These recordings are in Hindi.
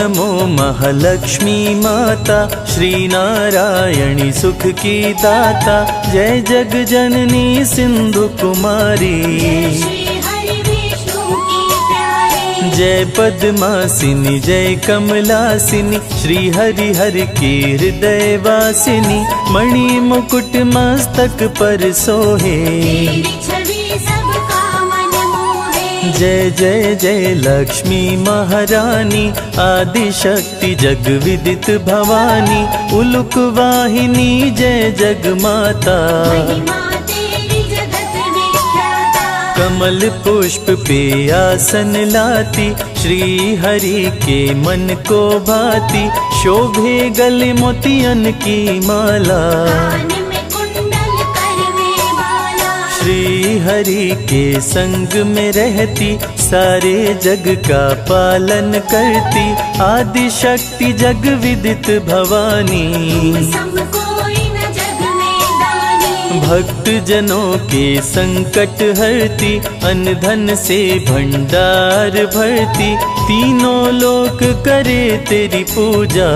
नमो महालक्ष्मी माता, श्री नारायणी सुख की दाता। जय जग जननी सिंधु कुमारी, जय पद्मासिनी जय कमलासिनी, श्री हरि हर की हृदय वासिनी। मणि मुकुट मस्तक पर सोहे, जय जय जय लक्ष्मी महारानी। आदि शक्ति जग विदित भवानी, उलुक वाहिनी जय जग माता। कमल पुष्प पे आसन लाती, श्री हरि के मन को भाती। शोभे गले मोतियन की माला, श्री हरि के संग में रहती। सारे जग का पालन करती, आदि शक्ति जग विदित भवानी। भक्त जनों के संकट हरती, अन्न धन से भंडार भरती। तीनों लोक करे तेरी पूजा,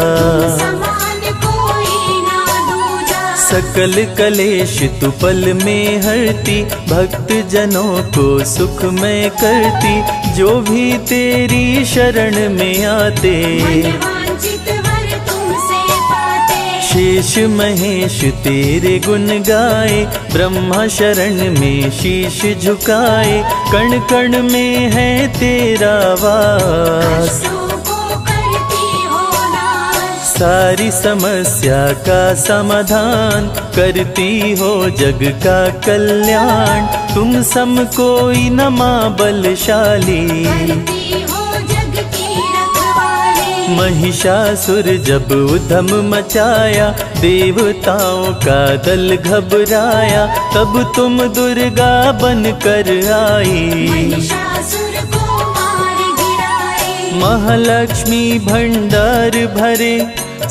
सकल कलेश तू पल में हरती। भक्त जनों को सुख में करती, जो भी तेरी शरण में आते। शेष महेश तेरे गुण गाए, ब्रह्मा शरण में शीश झुकाए। कण कण में है तेरा वास, सारी समस्या का समाधान। करती हो जग का कल्याण, तुम सम कोई न मां बलशाली। महिषासुर जब उधम मचाया, देवताओं का दल घबराया। तब तुम दुर्गा बन कर आई, महालक्ष्मी भंडार भरे।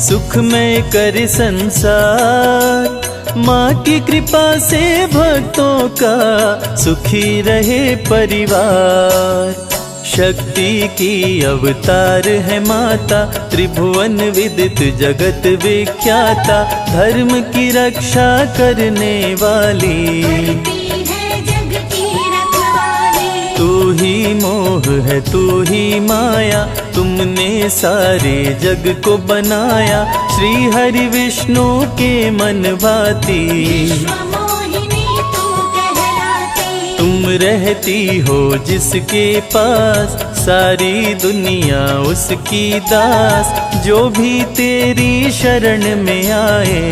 सुख में कर संसार, माँ की कृपा से भक्तों का सुखी रहे परिवार। शक्ति की अवतार है माता, त्रिभुवन विदित जगत विख्याता। धर्म की रक्षा करने वाली, तू ही मोह है तू ही माया। तुमने सारे जग को बनाया, श्री हरि विष्णु के मन भाती। तुम रहती हो जिसके पास, सारी दुनिया उसकी दास। जो भी तेरी शरण में आए,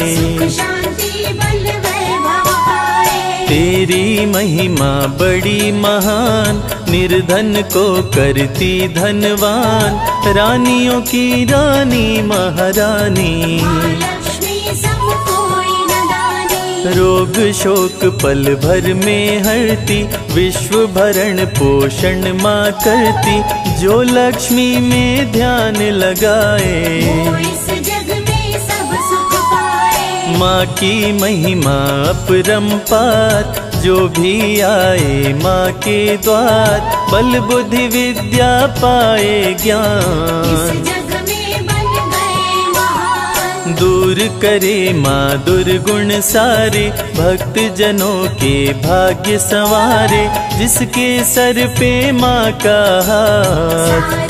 तेरी महिमा बड़ी महान। निर्धन को करती धनवान, रानियों की रानी महारानी। रोग शोक पल भर में हरती, विश्व भरण पोषण माँ करती। जो लक्ष्मी में ध्यान लगाए, माँ की महिमा अपरंपार। जो भी आए माँ के द्वार, बल बुद्धि विद्या पाए ज्ञान। दूर करे माँ दुर्गुण सारे, भक्त जनों के भाग्य संवारे। जिसके सर पे माँ का हाथ,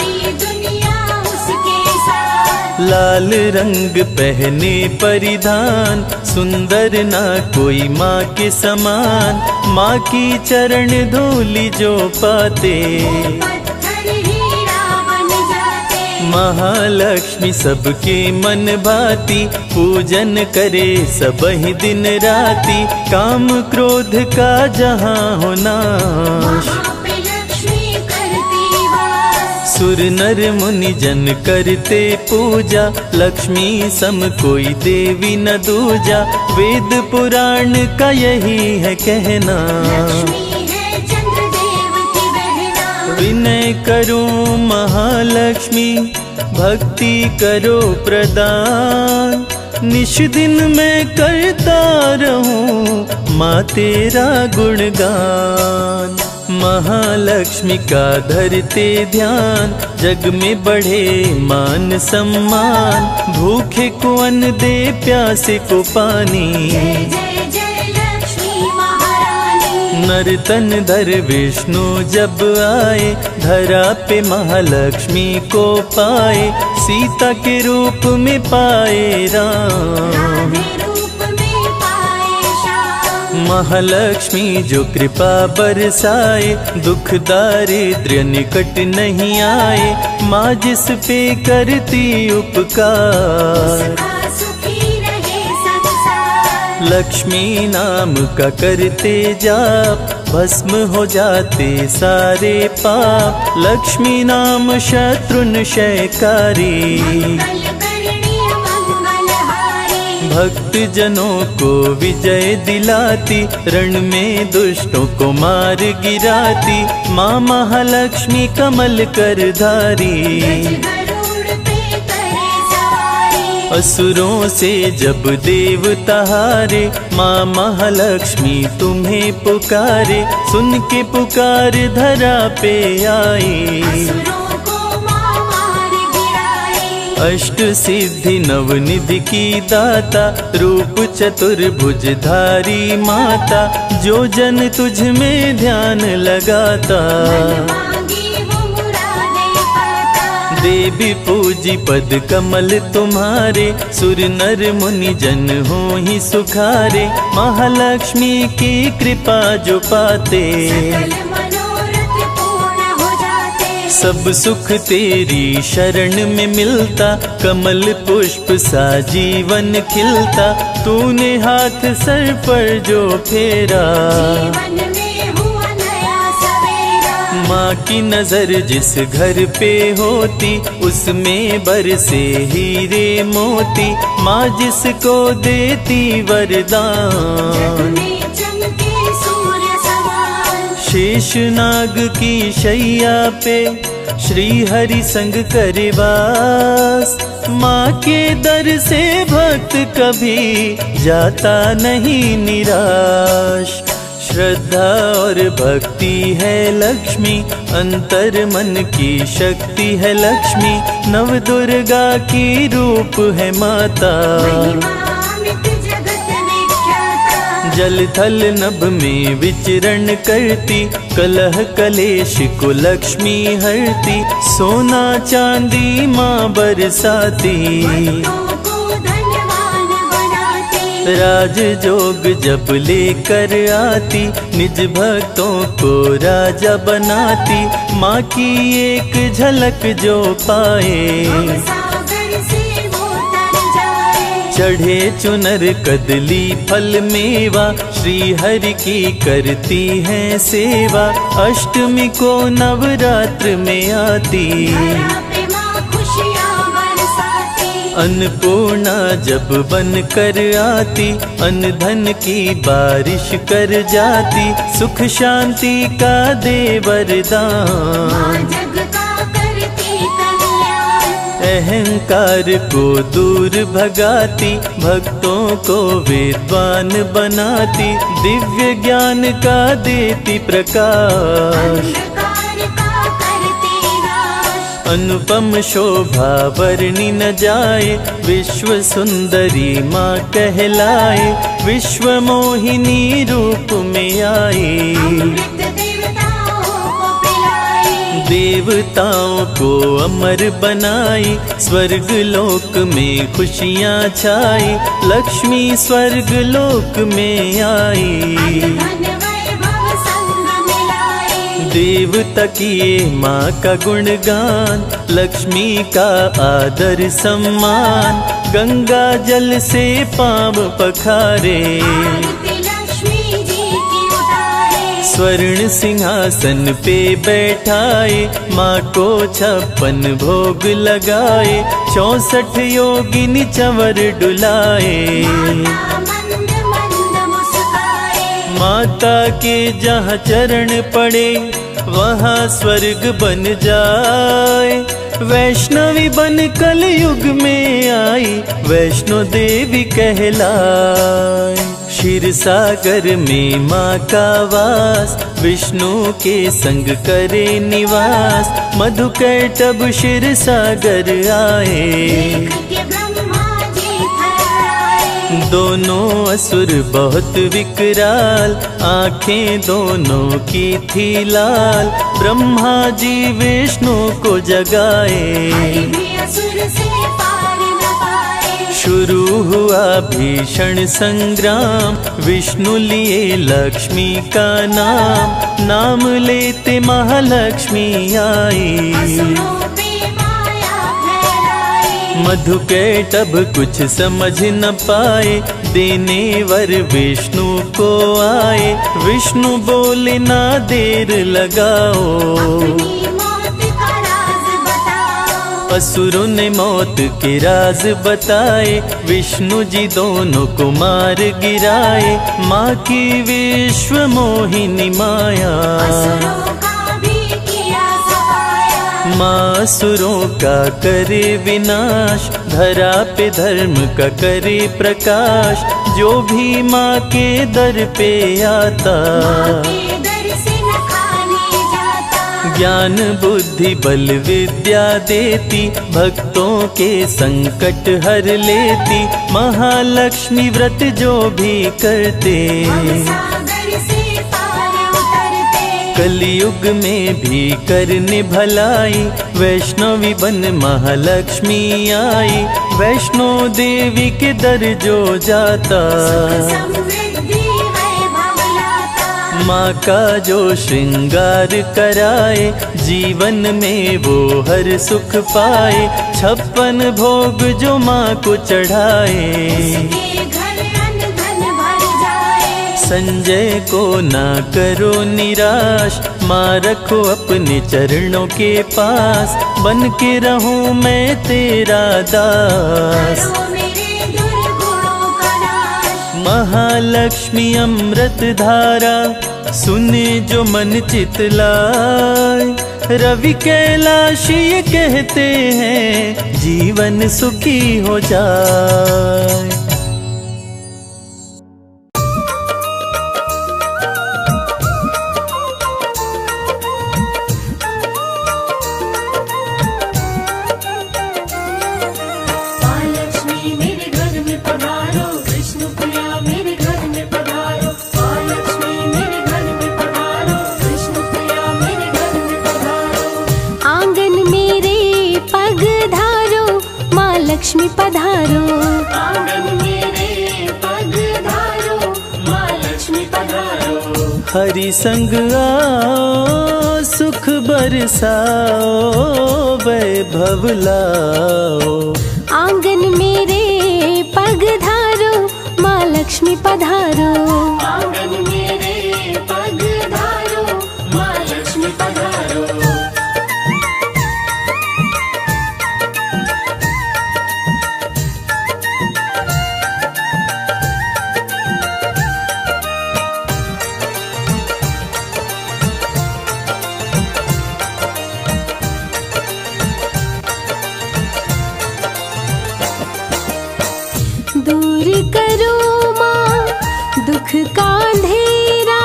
लाल रंग पहने परिधान। सुंदर ना कोई माँ के समान, माँ की चरण धूलि जो पाते। महालक्ष्मी सबके मन भाती, पूजन करे सब ही दिन राती। काम क्रोध का जहाँ हो नाश, सुर नर मुनि जन करते पूजा। लक्ष्मी सम कोई देवी न दूजा, वेद पुराण का यही है कहना। विनय करो महालक्ष्मी, भक्ति करो प्रदान। निश दिन मैं करता रहूं माँ तेरा गुणगान। महालक्ष्मी का धरते ध्यान, जग में बढ़े मान सम्मान। भूखे को अन्न दे, प्यासे को पानी। जय जय जय लक्ष्मी महारानी। नर तन धर विष्णु जब आए, धरा पे महालक्ष्मी को पाए। सीता के रूप में पाए राम, महालक्ष्मी जो कृपा बरसाए। दुख दारिद्र्य निकट नहीं आए, माँ जिस पे करती उपकार। लक्ष्मी नाम का करते जाप, भस्म हो जाते सारे पाप। लक्ष्मी नाम शत्रुनशयकारी, भक्त जनों को विजय दिलाती। रण में दुष्टों को मार गिराती, माँ महालक्ष्मी कमल कर धारी। असुरों से जब देवता हारे, माँ महालक्ष्मी तुम्हें पुकारे। सुन के पुकार धरा पे आई, अष्ट सिद्धि नवनिधि की दाता। रूप चतुर्भुजधारी माता, जो जन तुझ में ध्यान लगाता। देवी पूजी पद कमल तुम्हारे, सुर नर मुनि जन हो ही सुखारे। महालक्ष्मी की कृपा जो पाते, सब सुख तेरी शरण में मिलता। कमल पुष्प सा जीवन खिलता, तूने हाथ सर पर जो फेरा। माँ की नजर जिस घर पे होती, उसमें बरसे हीरे मोती। माँ जिसको देती वरदान, शेषनाग की शैया पे श्री हरि संग करे वास। माँ के दर से भक्त कभी जाता नहीं निराश। श्रद्धा और भक्ति है लक्ष्मी, अंतर मन की शक्ति है लक्ष्मी। नव दुर्गा की रूप है माता, जल थल नभ में विचरण करती। कलह कलेश को लक्ष्मी हरती, सोना चांदी माँ बरसाती। राज जोग जब लेकर आती, निज भक्तों को राजा बनाती। माँ की एक झलक जो पाए, चढ़े चुनर कदली फल मेवा। श्री हरि की करती है सेवा, अष्टमी को नवरात्र में आती। अन्नपूर्णा जब बन कर आती, अन्न धन की बारिश कर जाती। सुख शांति का दे वरदान, अहंकार को दूर भगाती। भक्तों को विद्वान बनाती, दिव्य ज्ञान का देती प्रकाश। अनुपम शोभा वर्णि न जाए, विश्व सुंदरी माँ कहलाए। विश्व मोहिनी रूप में आई, देवताओं को अमर बनाई। स्वर्ग लोक में खुशियाँ छाई, लक्ष्मी स्वर्ग लोक में आई। देवता किए माँ का गुणगान, लक्ष्मी का आदर सम्मान। गंगा जल से पाँव पखारे, स्वर्ण सिंहासन पे बैठाए। माँ को 56 भोग लगाए, 64 योगिनी चंवर डुलाए। माता के जहाँ चरण पड़े, वहाँ स्वर्ग बन जाए। वैष्णवी बन कलयुग में आई, वैष्णो देवी कहलाए। क्षीर सागर में माँ का वास, विष्णु के संग करे निवास। मधुकैटभ क्षीर सागर आए, देख के ब्रह्मा जी थर्राए। दोनों असुर बहुत विकराल, आंखें दोनों की थी लाल। ब्रह्मा जी विष्णु को जगाए, हरि भी असुर से पार न पाए। शुरू हुआ भीषण संग्राम, विष्णु लिए लक्ष्मी का नाम। नाम लेते महालक्ष्मी आई, असुरों पे माया फैलाए। मधुकैटभ कुछ समझ न पाए, देने वर विष्णु को आए। विष्णु बोले ना देर लगाओ, अपनी मौत का राज बताओ। असुरों ने मौत के राज बताए। विष्णु जी दोनों को मार गिराए, माँ की विश्व मोहिनी माया। असुरों का भी किया सफाया। माँ असुरों का करे विनाश, धरा पे धर्म का करे प्रकाश। जो भी माँ के दर पे आता, माँ के दर से न खाने जाता। ज्ञान बुद्धि बल विद्या देती, भक्तों के संकट हर लेती। महालक्ष्मी व्रत जो भी करते, सागर से पार उतरते। कलयुग में भी करने भलाई। वैष्णवी बन महालक्ष्मी आई, वैष्णो देवी के दर जो जाता। समृद्धि वैभव लाता। माँ का जो श्रृंगार कराए, जीवन में वो हर सुख पाए। 56 भोग जो माँ को चढ़ाए, उसके घर अन्न धन भर जाए। संजय को ना करो निराश, माँ रखो अपने चरणों के पास। बन के रहूं मैं तेरा दास, करो मेरे दुर्गुणों का नाश। महालक्ष्मी अमृत धारा, सुने जो मन चितलाए। रवि कैलाशी ये कहते हैं, जीवन सुखी हो जाए। महालक्ष्मी मेरे घर में पधारो, विष्णु प्रिया मेरे घर में पधारो। महालक्ष्मी मेरे घर में पधारो, विष्णु प्रिया मेरे घर में पधारो। आंगन मेरे पग धारो, माँ लक्ष्मी पधारो। आंगन मेरे पग धारो, माँ लक्ष्मी पधारो। हरि संग आओ, सुख बरसाओ, वैभव लाओ। आंगन मेरे पग धारो, माँ लक्ष्मी पधारो। आंगन मेरे पग धारो, माँ लक्ष्मी पधारो। दूर करो माँ दुख का अंधेरा,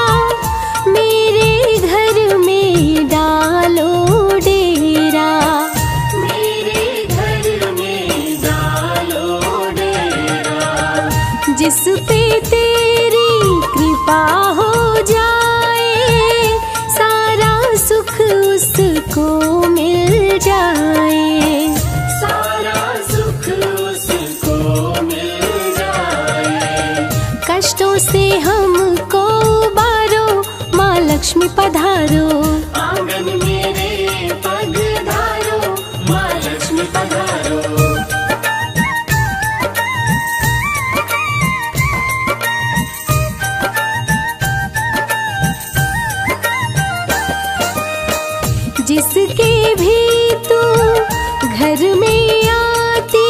मेरे घर में डालो डेरा। मेरे घर में डालो डेरा। जिस पे तेरी कृपा हो जाए, सारा सुख उसको मिल जाए। सारा सुख उसको मिल जाए। कष्टों से हमको उबारो, माँ लक्ष्मी पधारो। आंगन मेरे पग धारो, माँ लक्ष्मी पधारो। जिसके भी तू घर में आती,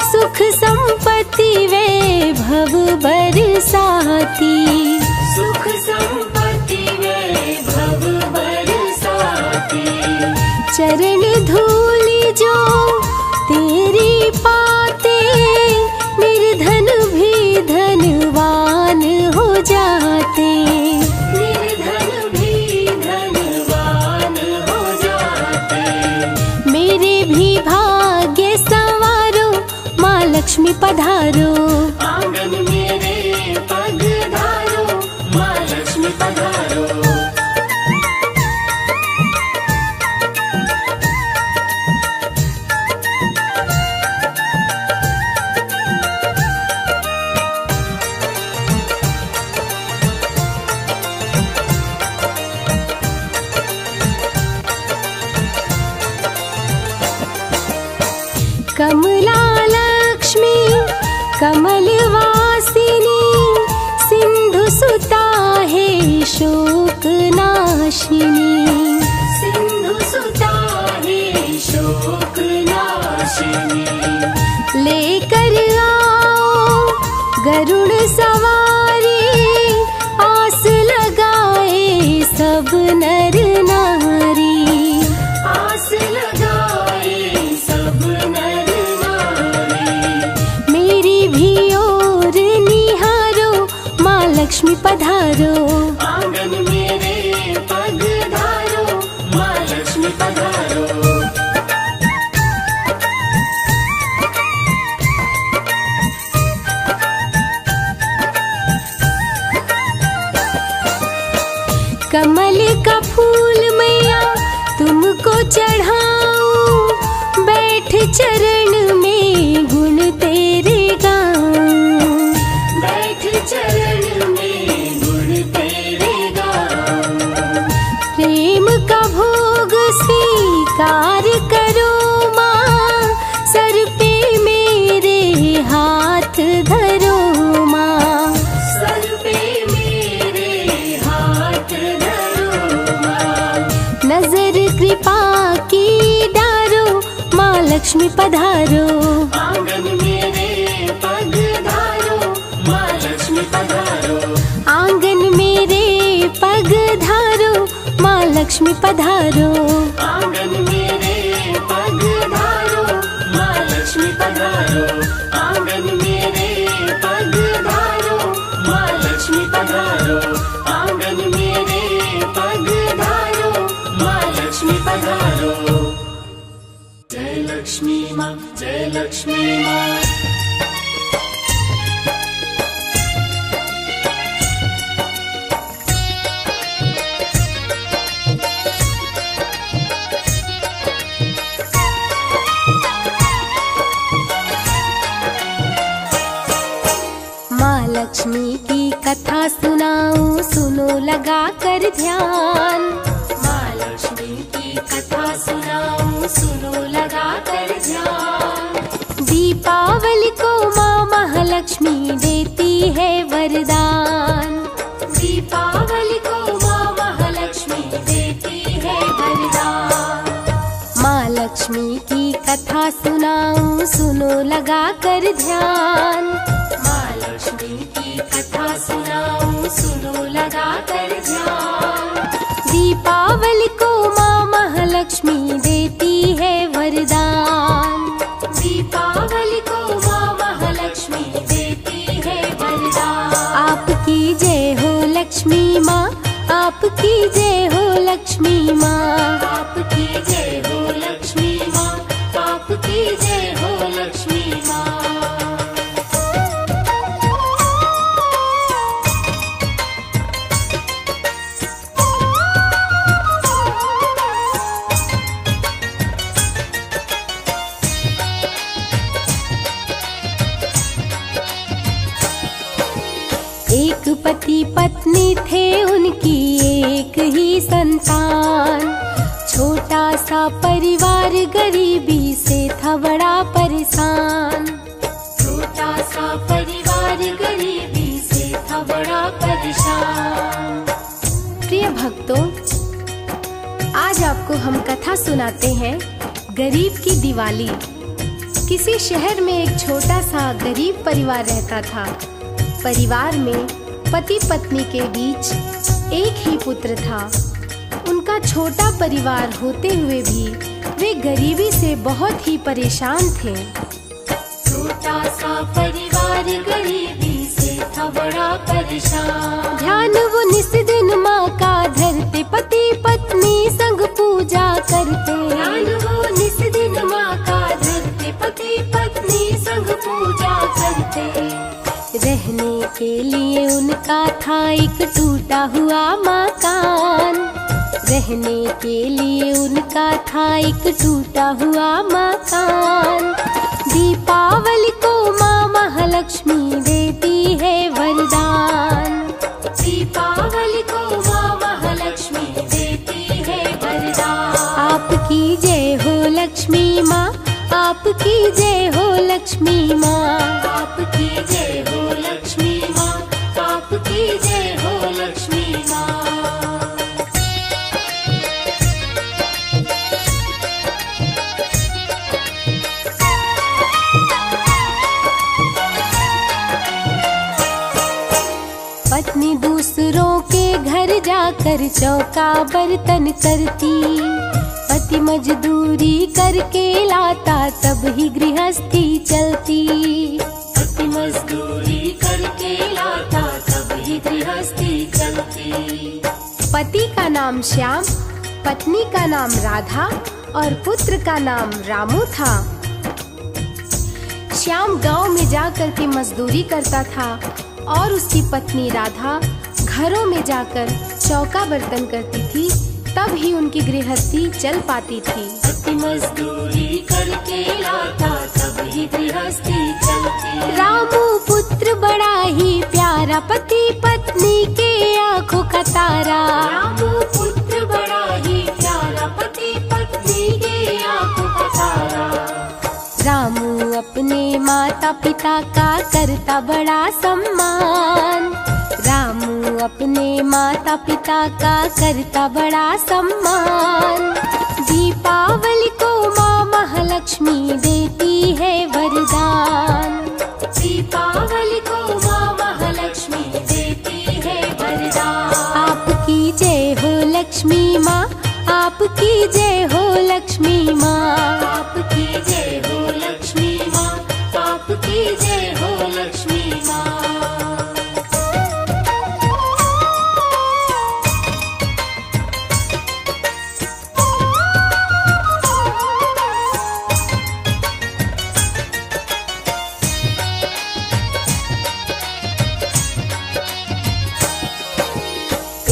सुख संपत्ति वैभव बरसाती। सुख संपत्ति वैभव पधारो। आंगन मेरे पधारो, माँ लक्ष्मी पधारो। कमला लक्ष्मी कमलवासिनी, सिंधु सुता है शोक नाशिनी। सिंधु सुता है शोक नाशिनी। लेकर आओ गरुड़ सवारी, आस लगाए सब नर नारी। आस लगाए सब नर नारी। मेरी भी ओर निहारो, माँ लक्ष्मी पधारो। आंगन मेरे पधारो, माँ लक्ष्मी पधारो। कमल का फूल मैया तुमको चढ़ाऊं, बैठ चरण में गुण तेरे गाऊं। बैठ चरण में गुण तेरे गाऊं। प्रेम का भोग स्वीकार करो माँ, सर पे मेरे हाथ धरो माँ। सर पे मेरे हाथ धरो माँ। नजर कृपा की डारो, माँ लक्ष्मी पधारो। आंगन मेरे पधारो, माँ लक्ष्मी पधारो। आंगन मेरे पधारो, माँ लक्ष्मी पधारो। आंगन मेरे पधारो, माँ लक्ष्मी पधारो। आंगन मेरे पधारो, माँ लक्ष्मी पधारो। आंगन मेरे पधारो, माँ लक्ष्मी पधारो। जय लक्ष्मी माँ, जय लक्ष्मी माँ। माँ लक्ष्मी की कथा सुनाऊं, सुनो लगा कर ध्यान। माँ लक्ष्मी की कथा सुनाऊं, सुनो लगा कर ध्यान। दीपावली को माँ महालक्ष्मी देती है वरदान। दीपावली को माँ महालक्ष्मी देती है वरदान। माँ लक्ष्मी की कथा सुनाऊं, सुनो लगा कर ध्यान। माँ लक्ष्मी की कथा सुनाऊं, सुनो लगा कर ध्यान। दीपावली को माँ महालक्ष्मी देती है वरदान। दीपावली को माँ महालक्ष्मी देती है वरदान। आपकी जय हो लक्ष्मी माँ, आपकी जय हो लक्ष्मी माँ। आपकी जय हो लक्ष्मी माँ, आपकी जय हो लक्ष्मी माँ। एक पति पत्नी थे उनकी एक ही संतान। छोटा सा परिवार गरीबी से था बड़ा परेशान। छोटा सा परिवार गरीबी से था बड़ा परेशान। प्रिय भक्तों, आज आपको हम कथा सुनाते हैं गरीब की दिवाली। किसी शहर में एक छोटा सा गरीब परिवार रहता था। परिवार में पति पत्नी के बीच एक ही पुत्र था। उनका छोटा परिवार होते हुए भी वे गरीबी से बहुत ही परेशान थे। छोटा सा परिवार गरीबी से था बड़ा परेशान। ध्यान वो निस दिन माँ का धरते, पति पत्नी संग पूजा करते। ध्यान वो निस दिन माँ का धरते, पति पत्नी संग पूजा करते। हुआ मकान। रहने के लिए उनका था एक टूटा हुआ मकान। दीपावली को माँ महालक्ष्मी देती है वरदान। दीपावली को माँ महालक्ष्मी देती है वरदान। आपकी जय हो लक्ष्मी माँ, आपकी जय हो लक्ष्मी माँ। आपकी जय हो लक्ष्मी माँ, आपकी जय हो लक्ष्मी माँ। पत्नी दूसरों के घर जाकर चौका बर्तन करती। पति मजदूरी करके लाता तब ही गृहस्थी चलती। पति मजदूरी करके लाता तब ही गृहस्थी चलती। पति का नाम श्याम, पत्नी का नाम राधा और पुत्र का नाम रामू था। श्याम गांव में जाकर के मजदूरी करता था और उसकी पत्नी राधा घरों में जाकर चौका बर्तन करती थी, तब ही उनकी गृहस्थी चल पाती थी। पति मजदूरी करके लाता तब ही गृहस्थी चलती। रामू पुत्र बड़ा ही प्यारा, पति पत्नी के आंखों का तारा। रामू पुत्र बड़ा ही प्यारा, पति पत्नी के आंखों का तारा। रामू अपने माता पिता का करता बड़ा सम्मान। रामू अपने माता पिता का करता बड़ा सम्मान। दीपावली को माँ महालक्ष्मी देती है वरदान। दीपावली को माँ महालक्ष्मी देती है वरदान। आपकी जय हो लक्ष्मी माँ, आपकी जय हो लक्ष्मी माँ। आपकी जय हो लक्ष्मी माँ, आपकी जय हो लक्ष्मी माँ।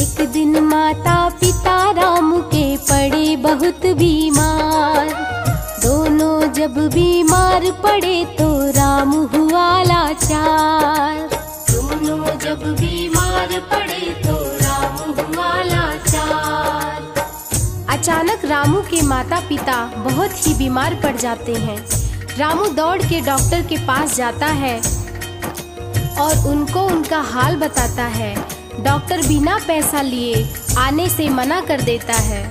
एक दिन माता पिता रामू के पड़े बहुत बीमार। दोनों जब बीमार पड़े तो रामू हुआ लाचार। दोनों जब बीमार पड़े तो रामू हुआ लाचार। अचानक रामू के माता पिता बहुत ही बीमार पड़ जाते हैं। रामू दौड़ के डॉक्टर के पास जाता है और उनको उनका हाल बताता है। डॉक्टर बिना पैसा लिए आने से मना कर देता है।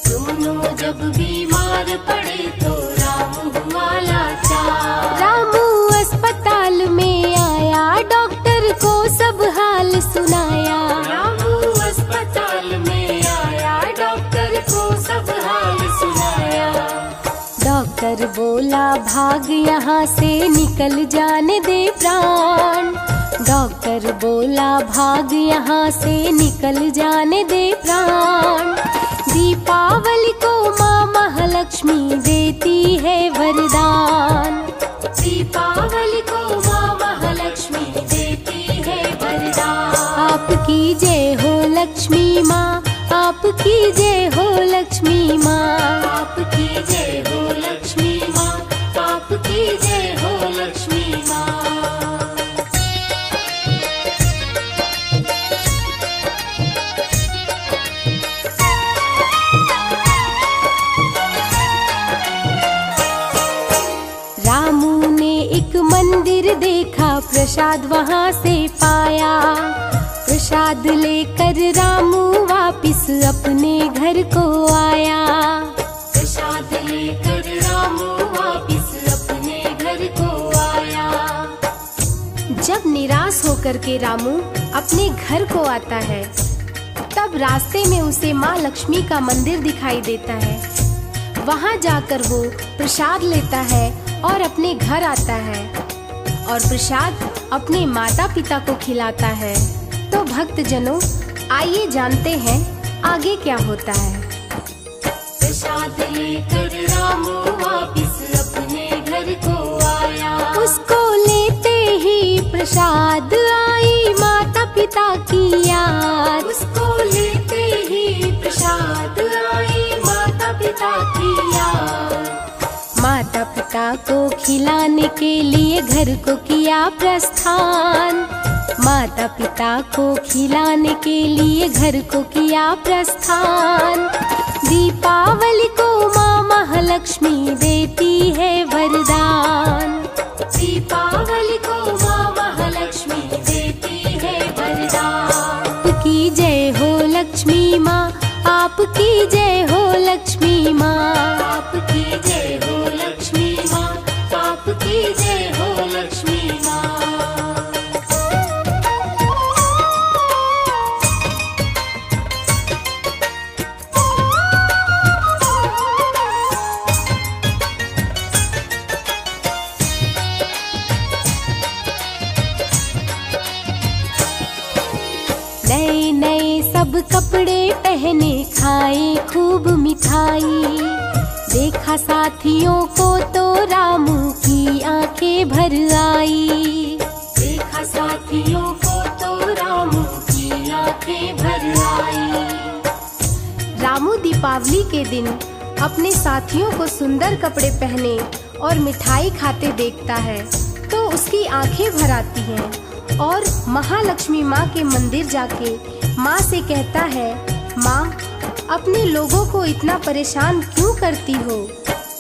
दोनों जब बीमार पड़े तो रामू हुआ लाचार। रामू अस्पताल में आया, डॉक्टर को सब हाल सुनाया। रामू अस्पताल में आया, डॉक्टर को सब हाल सुनाया। डॉक्टर बोला भाग यहाँ से निकल जाने दे प्राण। डॉक्टर बोला भाग यहाँ से निकल जाने दे प्राण। दीपावली को माँ महालक्ष्मी देती है वरदान। दीपावली को माँ महालक्ष्मी देती है वरदान। आपकी जय हो लक्ष्मी माँ, आपकी जय हो लक्ष्मी माँ। आपकी जय हो लक्ष्मी माँ, आपकी जय हो लक्ष्मी माँ। रामू ने एक मंदिर देखा, प्रसाद वहाँ से पाया। प्रसाद लेकर रामू वापिस अपने घर को आया। प्रसाद लेकर रामू वापिस अपने घर को आया। जब निराश होकर के रामू अपने घर को आता है, तब रास्ते में उसे माँ लक्ष्मी का मंदिर दिखाई देता है। वहाँ जाकर वो प्रसाद लेता है और अपने घर आता है और प्रसाद अपने माता पिता को खिलाता है। तो भक्तजनों, आइए जानते हैं आगे क्या होता है। प्रसाद लेकर रामू वापिस अपने घर को आया। उसको लेते ही प्रसाद आई माता पिता की याद। उसको लेते ही प्रसाद आई माता पिता की याद। माता पिता को खिलाने के लिए घर को किया प्रस्थान। माता पिता को खिलाने के लिए घर को किया प्रस्थान। दीपावली को माँ महालक्ष्मी देती है वरदान। दीपावली को माँ महालक्ष्मी देती है वरदान। आपकी जय हो लक्ष्मी माँ, आपकी जय हो लक्ष्मी माँ। आपकी जय हो लक्ष्मी माँ, आपकी जय हो लक्ष्मी माँ। नए नए सब कपड़े पहने, खाए खूब मिठाई। देखा साथियों को तो रामू की आंखें भर आई। देखा साथियों को तो रामू की आंखें भर आई। रामू दीपावली के दिन अपने साथियों को सुंदर कपड़े पहने और मिठाई खाते देखता है तो उसकी आंखें भर आती हैं और महालक्ष्मी माँ के मंदिर जाके माँ से कहता है, माँ अपने लोगों को इतना परेशान क्यों करती हो।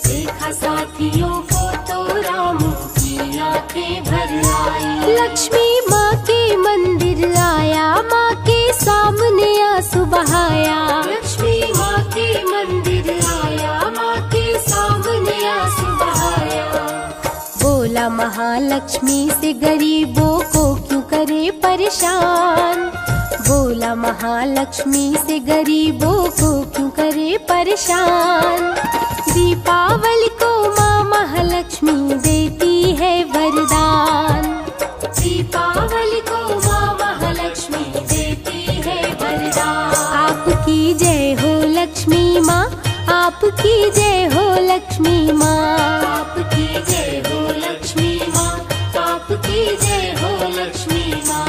देखा साथियों को तो रामू की आंखें भर आई। लक्ष्मी माँ के मंदिर आया, माँ के सामने आंसू बहाया। लक्ष्मी माँ के मंदिर आया, माँ के सामने आंसू बहाया। बोला महालक्ष्मी से गरीबों को क्यों करे परेशान। बोला महालक्ष्मी से गरीबों को क्यों करे परेशान। दीपावली को माँ महालक्ष्मी देती है वरदान। दीपावली को माँ महालक्ष्मी देती है वरदान। आपकी जय हो लक्ष्मी माँ, आपकी जय हो लक्ष्मी माँ। आपकी जय हो लक्ष्मी माँ, आपकी जय हो लक्ष्मी माँ।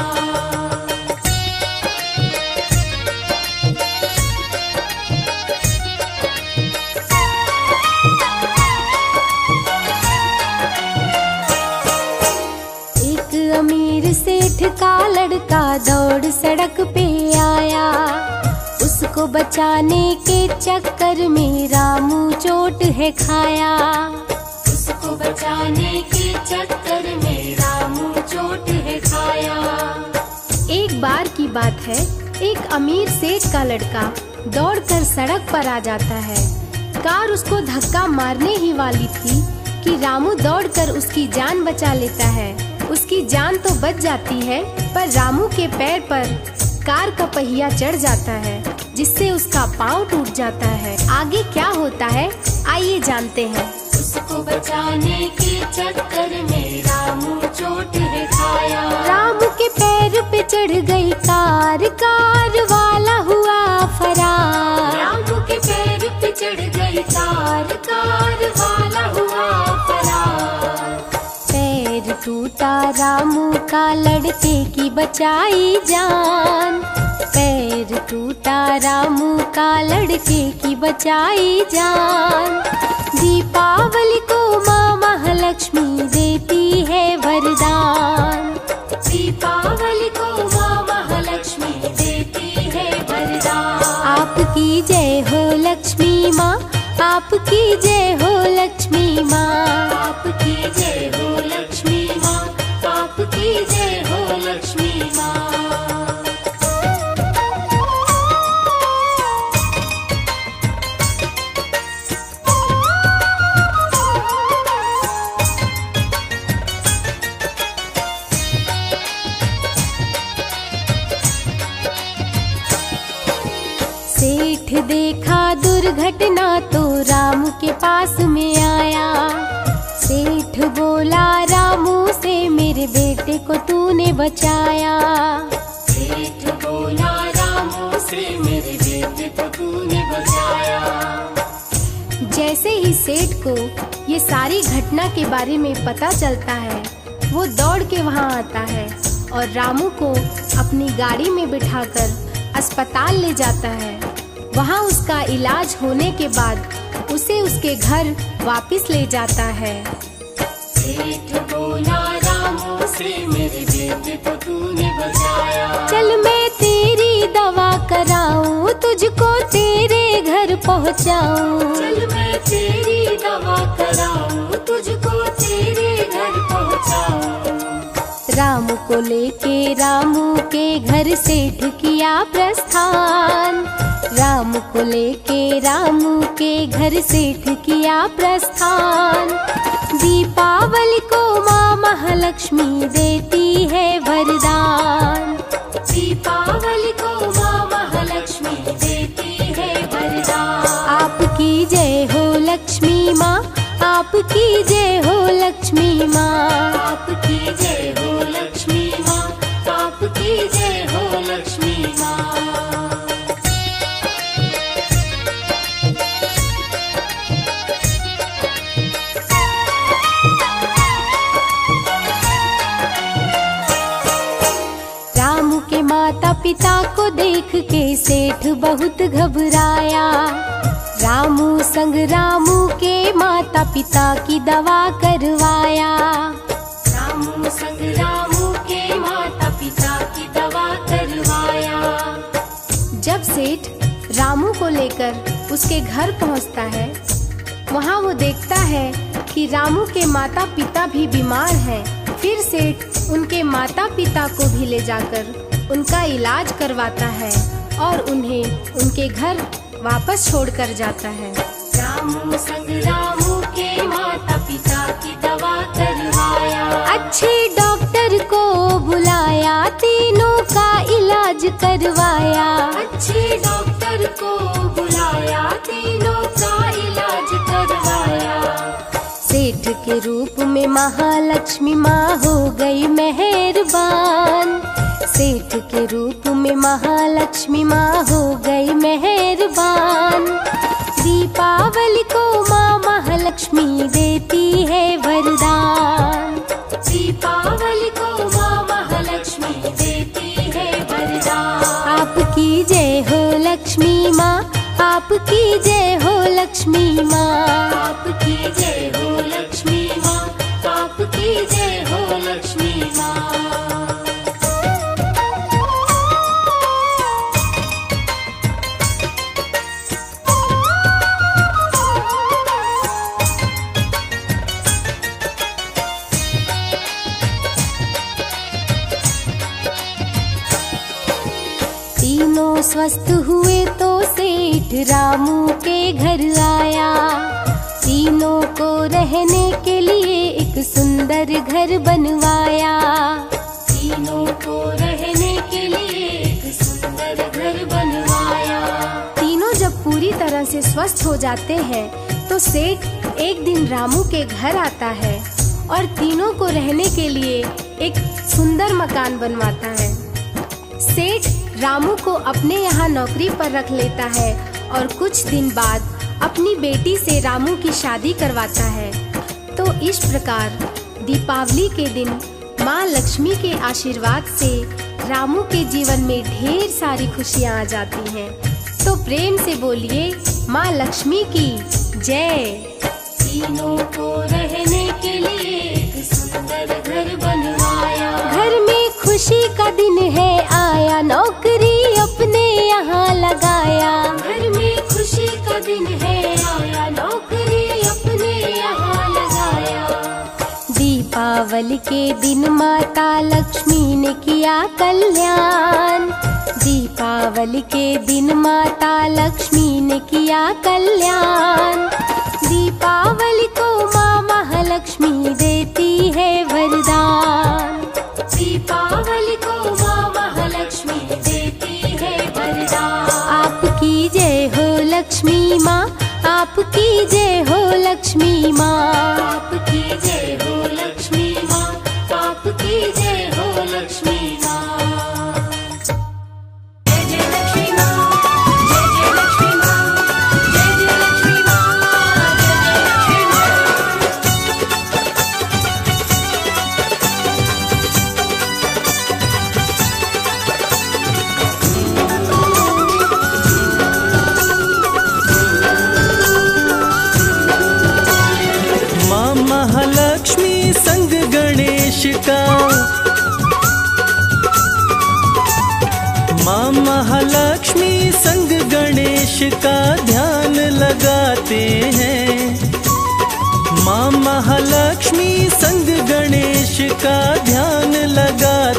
एक अमीर सेठ का लड़का दौड़ सड़क पे आया। उसको बचाने के चक्कर में रामू चोट है खाया। उसको बचाने के चक्कर में रामू चोट है खाया। एक बार की बात है, एक अमीर सेठ का लड़का दौड़कर सड़क पर आ जाता है। कार उसको धक्का मारने ही वाली थी कि रामू दौड़कर उसकी जान बचा लेता है। उसकी जान तो बच जाती है पर रामू के पैर पर कार का पहिया चढ़ जाता है जिससे उसका पाँव टूट जाता है। आगे क्या होता है आइए जानते हैं। उसको बचाने के चक्कर में रामू चोट है खाया। रामू के पैर पे चढ़ गई कार, कार वाला हुआ फरार। रामू के पैर पे चढ़ गई कार, कार वाला हुआ फरार। पैर टूटा रामू का, लड़के की बचाई जान। पैर टूटा रामू का, लड़के की बचाई जान। दीपावली को माँ महालक्ष्मी देती है वरदान। दीपावली को माँ महालक्ष्मी देती है वरदान। आपकी जय हो लक्ष्मी माँ, आपकी जय हो लक्ष्मी माँ। आपकी जय हो लक्ष्मी माँ, आपकी जय हो लक्ष्मी माँ। सेठ देखा दुर्घटना तो रामू के पास में आया। सेठ बोला रामू से, मेरे बेटे को तूने बचाया। सेठ बोला रामू से, मेरे बेटे को तूने बचाया। जैसे ही सेठ को ये सारी घटना के बारे में पता चलता है वो दौड़ के वहाँ आता है और रामू को अपनी गाड़ी में बिठाकर अस्पताल ले जाता है। वहाँ उसका इलाज होने के बाद उसे उसके घर वापस ले जाता है। सेठ बोला रामू से, मेरे बेटे को तूने बचाया। चल मैं तेरी दवा कराऊं, तुझको तेरे घर पहुँचाऊं। चल मैं तेरी दवा कराऊं, तुझको तेरे घर पहुँचाऊं। रामू को लेके रामू के घर सेठ किया प्रस्थान। रामू को लेके रामू के घर सेठ किया प्रस्थान। दीपावली को माँ महालक्ष्मी देती है वरदान। दीपावली को माँ महालक्ष्मी देती है वरदान। आपकी जय हो लक्ष्मी माँ, आपकी जय हो लक्ष्मी माँ। आपकी जय हो लक्ष्मी माँ, आपकी जय हो लक्ष्मी माँ। रामू के माता पिता को देख के सेठ बहुत घबराया। रामू संग रामू के माता पिता की दवा करवाया। रामू संग रामू के माता पिता की दवा करवाया। जब सेठ रामू को लेकर उसके घर पहुंचता है, वहां वो देखता है कि रामू के माता पिता भी बीमार हैं। फिर सेठ उनके माता पिता को भी ले जाकर उनका इलाज करवाता है और उन्हें उनके घर वापस छोड़कर जाता है। रामू संग रामू के माता पिता की दवा करवाया। अच्छे डॉक्टर को बुलाया, तीनों का इलाज करवाया। अच्छे डॉक्टर को बुलाया, तीनों का इलाज करवाया। सेठ के रूप में महालक्ष्मी माँ हो गई मेहरबान। सेठ के रूप में महालक्ष्मी माँ हो गई मेहरबान। दीपावली को माँ महालक्ष्मी देती है वरदान। दीपावली को माँ महालक्ष्मी देती है वरदान। आपकी जय हो लक्ष्मी माँ, आपकी जय हो लक्ष्मी माँ। आपकी जय हो लक्ष्मी माँ, आपकी जय हो लक्ष्मी माँ। तीनों स्वस्थ हुए तो सेठ रामू के घर आया। तीनों को रहने के लिए एक सुंदर घर बनवाया। तीनों को रहने के लिए एक सुंदर घर बनवाया। तीनों जब पूरी तरह से स्वस्थ हो जाते हैं तो सेठ एक दिन रामू के घर आता है और तीनों को रहने के लिए एक सुंदर मकान बनवाता है। सेठ रामू को अपने यहाँ नौकरी पर रख लेता है और कुछ दिन बाद अपनी बेटी से रामू की शादी करवाता है। तो इस प्रकार दीपावली के दिन माँ लक्ष्मी के आशीर्वाद से रामू के जीवन में ढेर सारी खुशियाँ आ जाती हैं। तो प्रेम से बोलिए माँ लक्ष्मी की जय। तीनों को रहने के लिए एक सुंदर घर बनवाया। घर में खुशी का दिन है आया, नौकरी अपने यहाँ लगाया। घर में खुशी का दिन है आया, नौकरी अपने यहाँ लगाया। दीपावली के दिन माता लक्ष्मी ने किया कल्याण। दीपावली के दिन माता लक्ष्मी ने किया कल्याण। दीपावली को माँ महालक्ष्मी देती है वरदान। दीपावली को माँ महालक्ष्मी देती है वरदान। आपकी जय हो लक्ष्मी माँ, आपकी जय हो लक्ष्मी माँ। आपकी जय हो लक्ष्मी माँ, आपकी जय हो लक्ष्मी माँ। जय जय लक्ष्मी माँ, जय जय लक्ष्मी माँ, जय जय लक्ष्मी माँ, जय जय लक्ष्मी माँ।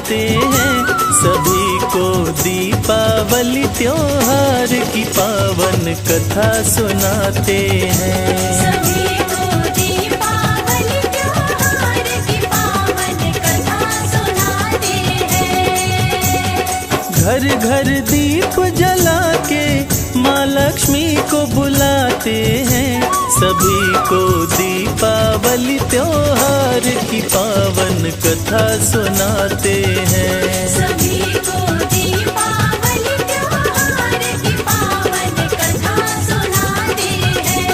सुनाते हैं, सभी को दीपावली त्योहार की पावन कथा सुनाते हैं। सभी को दीपावली त्योहार की पावन कथा सुनाते हैं। घर घर दीप जला के माँ लक्ष्मी को बुलाते हैं, सभी को दीपावली त्योहार की पावन कथा सुनाते हैं। सभी को दीपावली त्योहार की पावन कथा सुनाते हैं।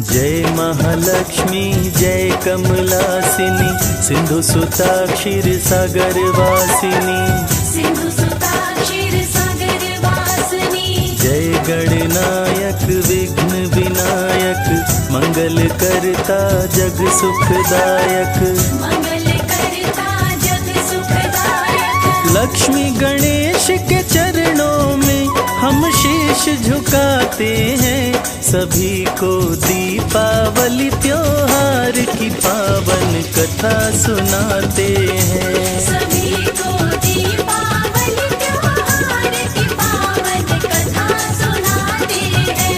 जय महालक्ष्मी जय कमलासिनी, सिंधु सुता क्षीर सागर वासिनी। सिंधु सुता क्षीर सागर वासिनी। जय गणनायक विघ्न विनायक, मंगल करता जग सुखदायक। मंगल करता जग सुखदायक। लक्ष्मी गणेश के चरणों में हम शीश झुकाते हैं, सभी को दीपावली त्योहार की पावन कथा सुनाते हैं। सभी को दीपावली त्योहार की पावन कथा सुनाते हैं।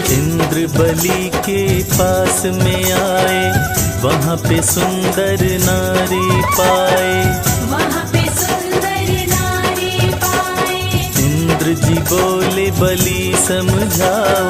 इंद्र बलि के पास में आए, वहाँ पे सुंदर नारी पाए। वहाँ पे सुंदर नारी पाए। इंद्र जी बोले बलि समझाओ,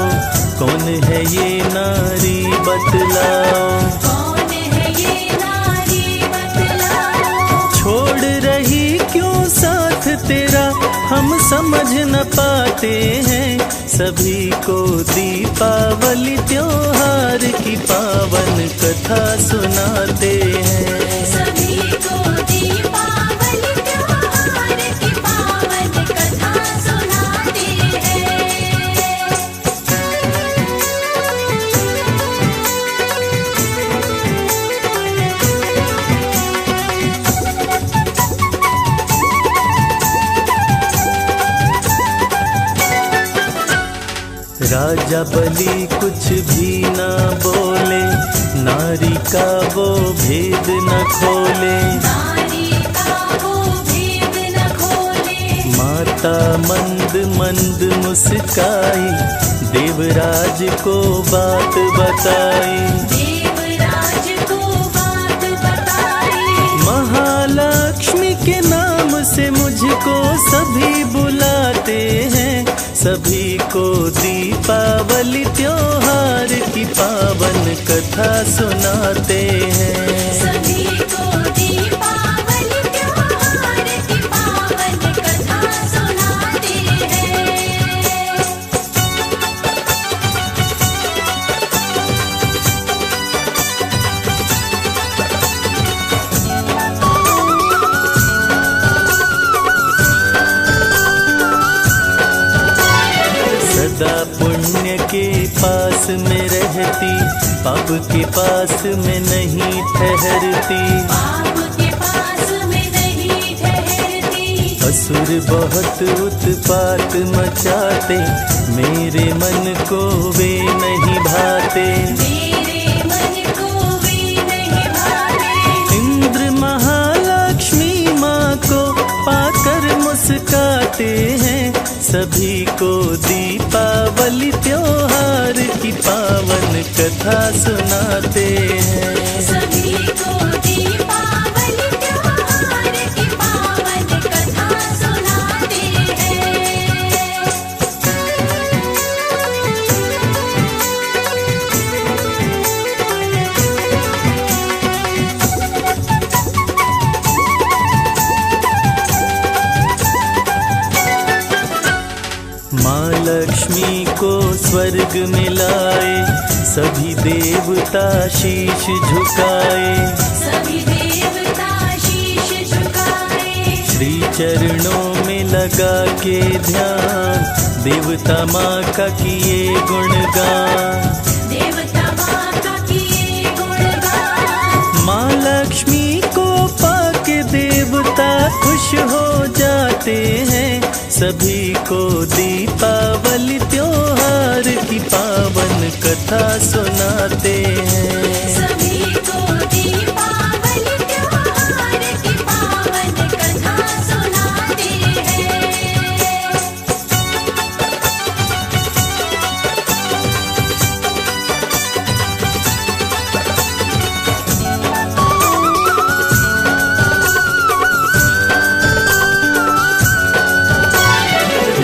कौन है ये नारी बतलाओ। कौन है ये नारी बतलाओ। छोड़ रही क्यों साथ तेरा, हम समझ न पाते हैं, सभी को दीपावली त्योहार की पावन कथा सुनाते हैं। सभी को दीपावली त्योहार की पावन कथा सुनाते हैं। राजा बलि कुछ भी न बोले, नारी का वो भेद न खोले। नारी का वो भेद न खोले। माता मंद मंद मुस्काई, देवराज को बात बताई। देवराज को बात बताई। महालक्ष्मी के नाम से मुझको सभी बुलाते हैं, सभी को दीपावली त्योहार की पावन कथा सुनाते हैं। सभी को दीपावली त्योहार की पावन कथा सुनाते हैं। सदा पुण्य के पास में रहती, पाप के पास में नहीं ठहरती। पाप के पास में नहीं ठहरती। असुर बहुत उत्पात मचाते, मेरे मन को वे नहीं भाते। मेरे मन को वे नहीं भाते। इंद्र महालक्ष्मी माँ को पाकर मुस्काते हैं, सभी को दीपावली त्योहार की पावन कथा सुनाते हैं। सभी को दीपावली त्योहार की पावन कथा सुनाते हैं। माँ लक्ष्मी को स्वर्ग में लाए, सभी देवता शीश झुकाए। सभी देवता शीश चरणों में लगा के ध्यान, देवता माँ का किए गुणगान। देवता माँ का किए गुणगान। माँ लक्ष्मी को पाके देवता खुश हो जाते हैं, सभी को दीपावली त्योहार की पावन कथा सुनाते हैं। सभी को दीपावली त्योहार की पावन कथा सुनाते हैं।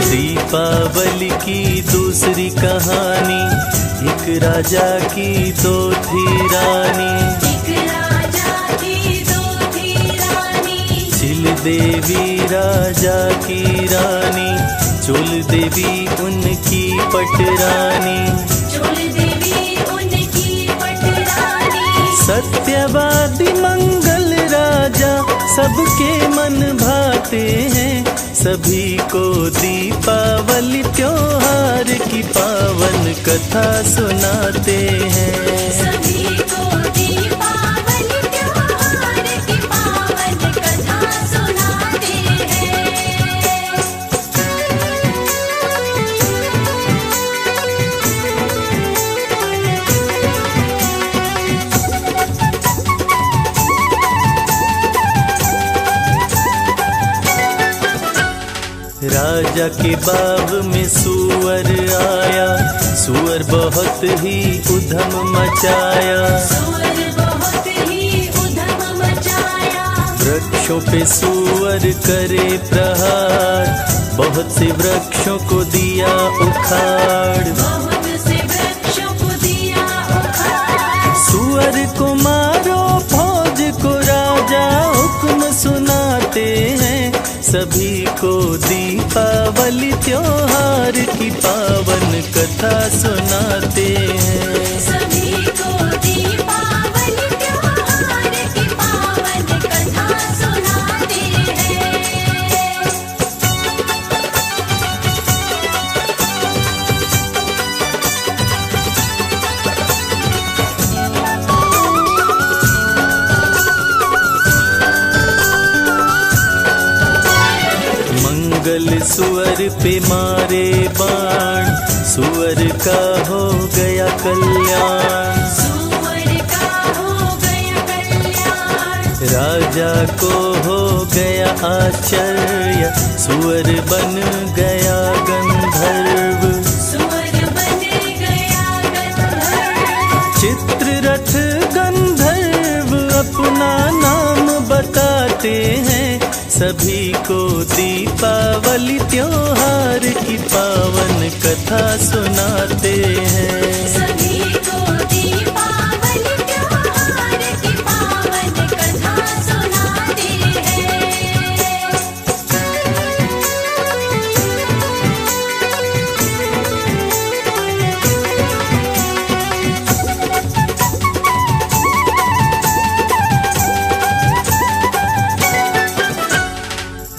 दीपावली की दूसरी कहानी, एक राजा की दो थी रानी। एक राजा की दो थी रानी। चिल देवी राजा की रानी, चुल देवी उनकी पटरानी। चुल देवी उनकी पटरानी। सत्यवादी मंगल राजा सबके मन भाते हैं, सभी को दीपावली त्योहार की पावन कथा सुनाते हैं। सभी को दीपावली त्योहार की पावन कथा सुनाते हैं। राजा के बाग में सूअर आया, सूअर बहुत ही उधम मचाया। सूअर बहुत ही उधम मचाया। वृक्षों पे सूअर करे प्रहार, बहुत से वृक्षों को दिया उखाड़। बहुत से वृक्षों को दिया उखाड़। सूअर को मारो फौज को राजा हुक्म सुनाते हैं, सभी को दीपावली त्योहार की पावन कथा सुनाते हैं। सभी को दीपावली त्योहार की पावन कथा सुनाते हैं। मंगल सुअर पे मारे बाण, सुअर का हो गया कल्याण। सूअर का हो गया कल्याण। राजा को हो गया आश्चर्य, सुअर बन गया गंधर्व। सूअर बन गया गंधर्व। चित्ररथ गंधर्व अपना नाम बताते हैं, सभी को दीपावली त्योहार की पावन कथा सुनाते हैं। सभी को दीपावली त्योहार की पावन कथा सुनाते हैं।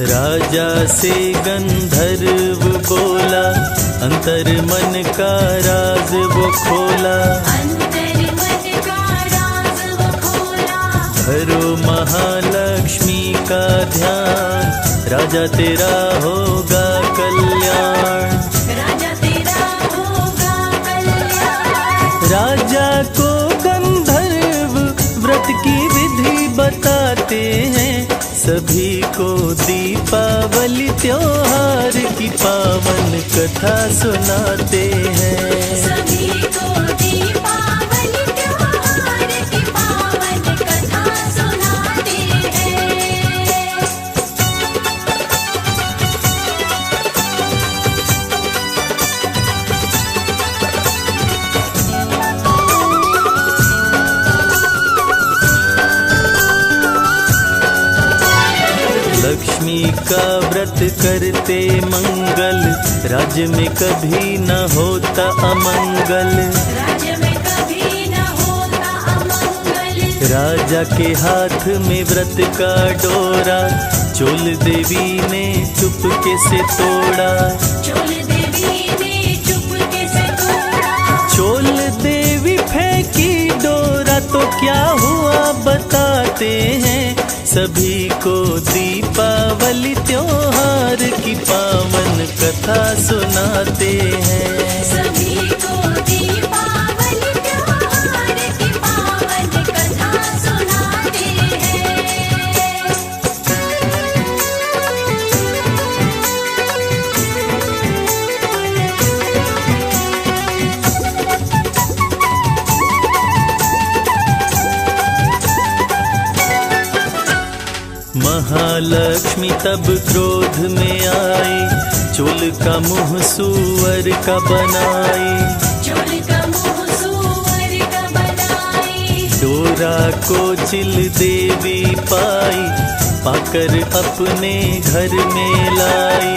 राजा से गंधर्व बोला, अंतर मन का राज वो खोला। अंतर मन का राज वो खोला। धरो महालक्ष्मी का ध्यान, राजा तेरा होगा कल्याण। राजा तेरा होगा कल्याण। राजा को गंधर्व व्रत की विधि बताते हैं, सभी को दीपावली त्योहार की पावन कथा सुनाते हैं। सभी को दीपावली त्योहार की पावन कथा सुनाते हैं। लक्ष्मी का व्रत करते मंगल, राज्य में कभी न होता अमंगल। राज्य में कभी न होता अमंगल। राजा के हाथ में व्रत का डोरा, चोल देवी ने चुपके से तोड़ा, चोल देवी ने चुपके से तोड़ा। चोल देवी फेंकी डोरा तो क्या हुआ बताते हैं, सभी को दीपावली त्योहार की पावन कथा सुनाते हैं। सभी को दीपावली त्योहार की पावन कथा सुनाते हैं। महालक्ष्मी तब क्रोध में आई, चोल का मुंह सूअर का बनाई, चोल का मुंह सूअर का बनाई। डोरा को चिल देवी पाई, पाकर अपने घर में लाई,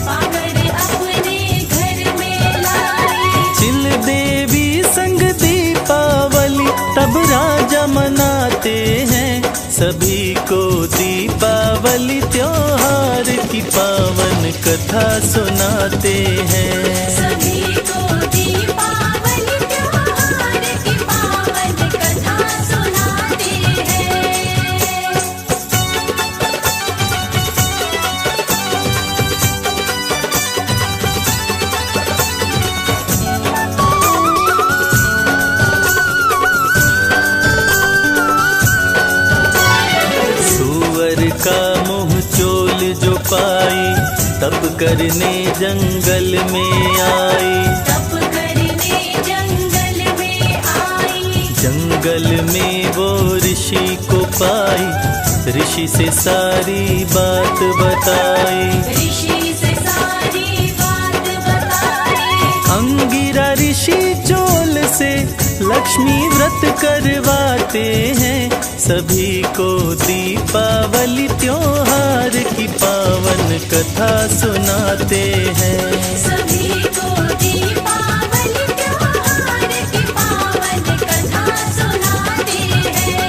पाकर अपने घर में लाई। चिल देवी संग दीपावली तब राजा मनाते हैं, सभी को दीपावली त्योहार की पावन कथा सुनाते हैं। सभी को दीपावली त्योहार की पावन कथा सुनाते हैं। सूअर का मुंह चोल जो पाई, तब करने जंगल में आई, तप करने जंगल में आई। जंगल में वो ऋषि को पाई, ऋषि से सारी बात बताई, ऋषि से सारी बात बताई। अंगिरा ऋषि चोल से लक्ष्मी व्रत करवाते हैं, सभी को दीपावली त्योहार की पावन कथा सुनाते हैं। सभी को दीपावली त्योहार की पावन कथा सुनाते हैं।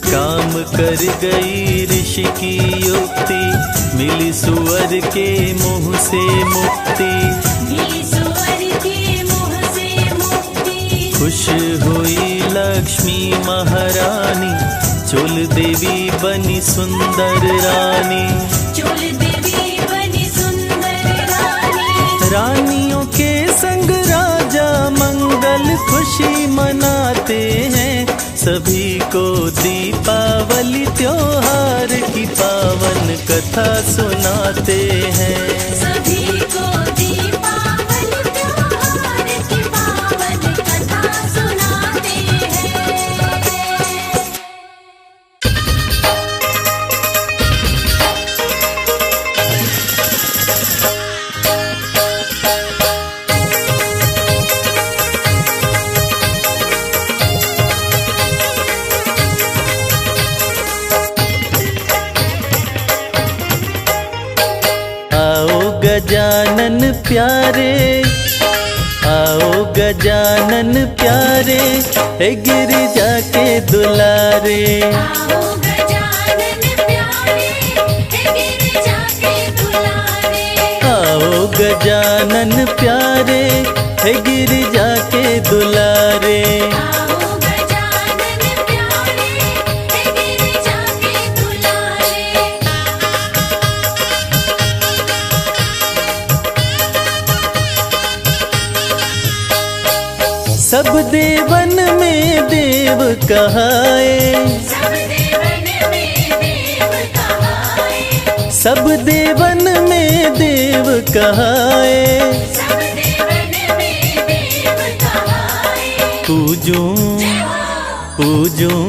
काम कर गई ऋषि की युक्ति, मिली सुअर के मुंह से मुक्ति, मिली सुअर के मुंह से मुक्ति। खुश हुई लक्ष्मी महारानी, चोल देवी बनी सुंदर रानी, चोल देवी बनी सुंदर रानी। रानियों के संग राजा मंगल खुशी मनाते हैं, सभी को दीपावली त्योहार की पावन कथा सुनाते हैं। सभी को दीपावली त्योहार की पावन कथा सुनाते हैं। गजानन प्यारे, आओ गजानन प्यारे, हे गिरिजा के दुलारे। आओ गजानन प्यारे, हे गिरिजा के दुलारे। आओ गजानन प्यारे, हे गिरिजा के दुलारे। आओ गजानन प्यारे, हे गिरिजा के दुलारे। सब देवन में देव कहाए, सब देवन में देव कहाए। सब देवन में देव कहाए। सब देवन में देव कहाए। पूजूं पूजूं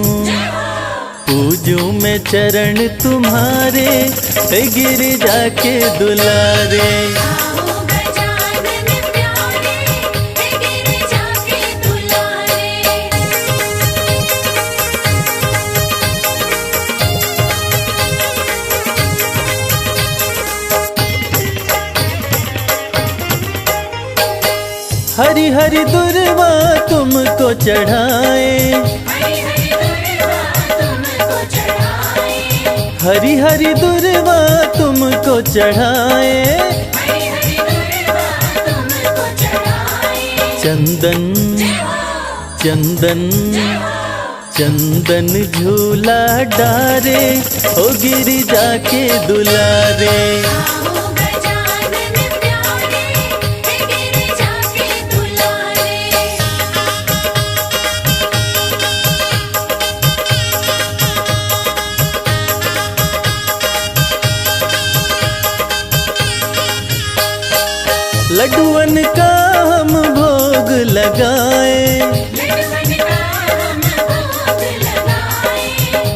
पूजूं मैं चरण तुम्हारे, हे गिरिजा के दुलारे। आओ गजानन प्यारे, हे गिरिजा के दुलारे। हरी हरी दुर्वा तुमको चढ़ाए, हरी हरी दुर्वा तुमको चढ़ाए। चंदन चंदन चंदन झूला डारे, ओ गिरिजा के दुलारे। लड्डुअन का हम भोग लगाए,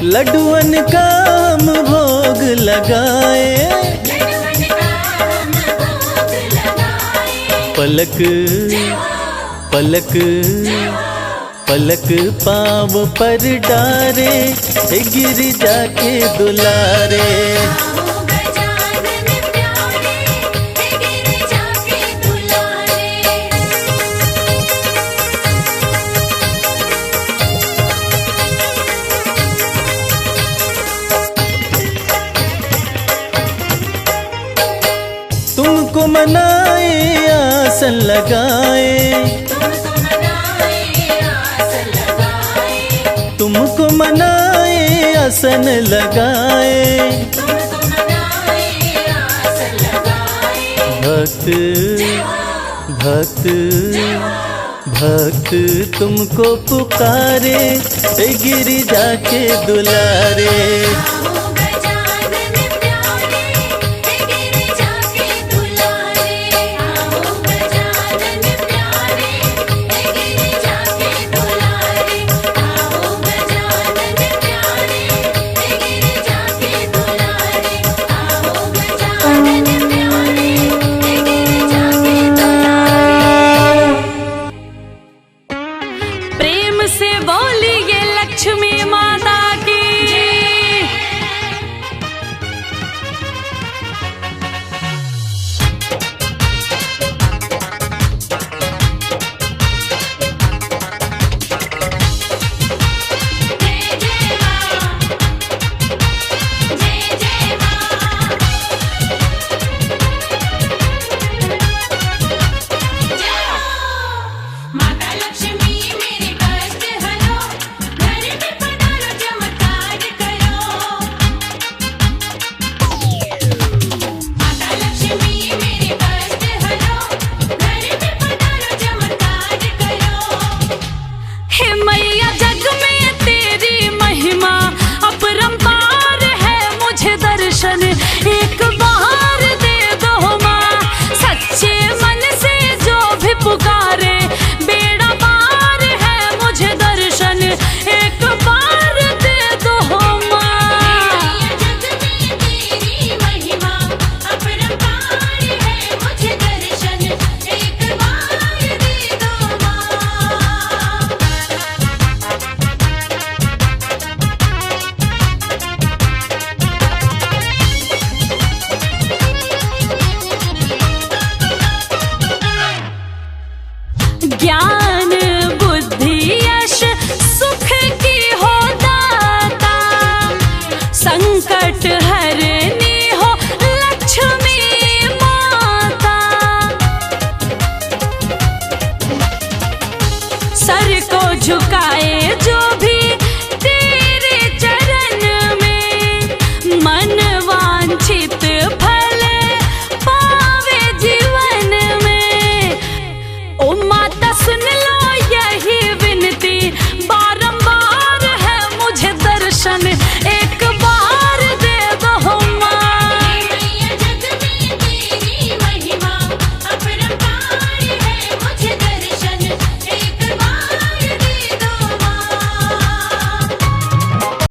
लड्डुअन का हम भोग लगाए। पलक पलक पलक पाँव पर डारे, गिरिजा के दुलारे। तुमको मनाए आसन लगाए, तुमको मनाए आसन लगाए। भक्त भक्त भक्त तुमको पुकारे, गिरिजा के दुलारे। से बोलिए लक्ष्मी माता की। एक बार दे दो माँ, सच्चे मन से जो भी पुकारे, बेड़ा पार है मुझे दर्शन एक बार दे दो माँ। तेरी महिमा अपरंपार है, मुझे दर्शन एक बार दे दो माँ। ज्ञान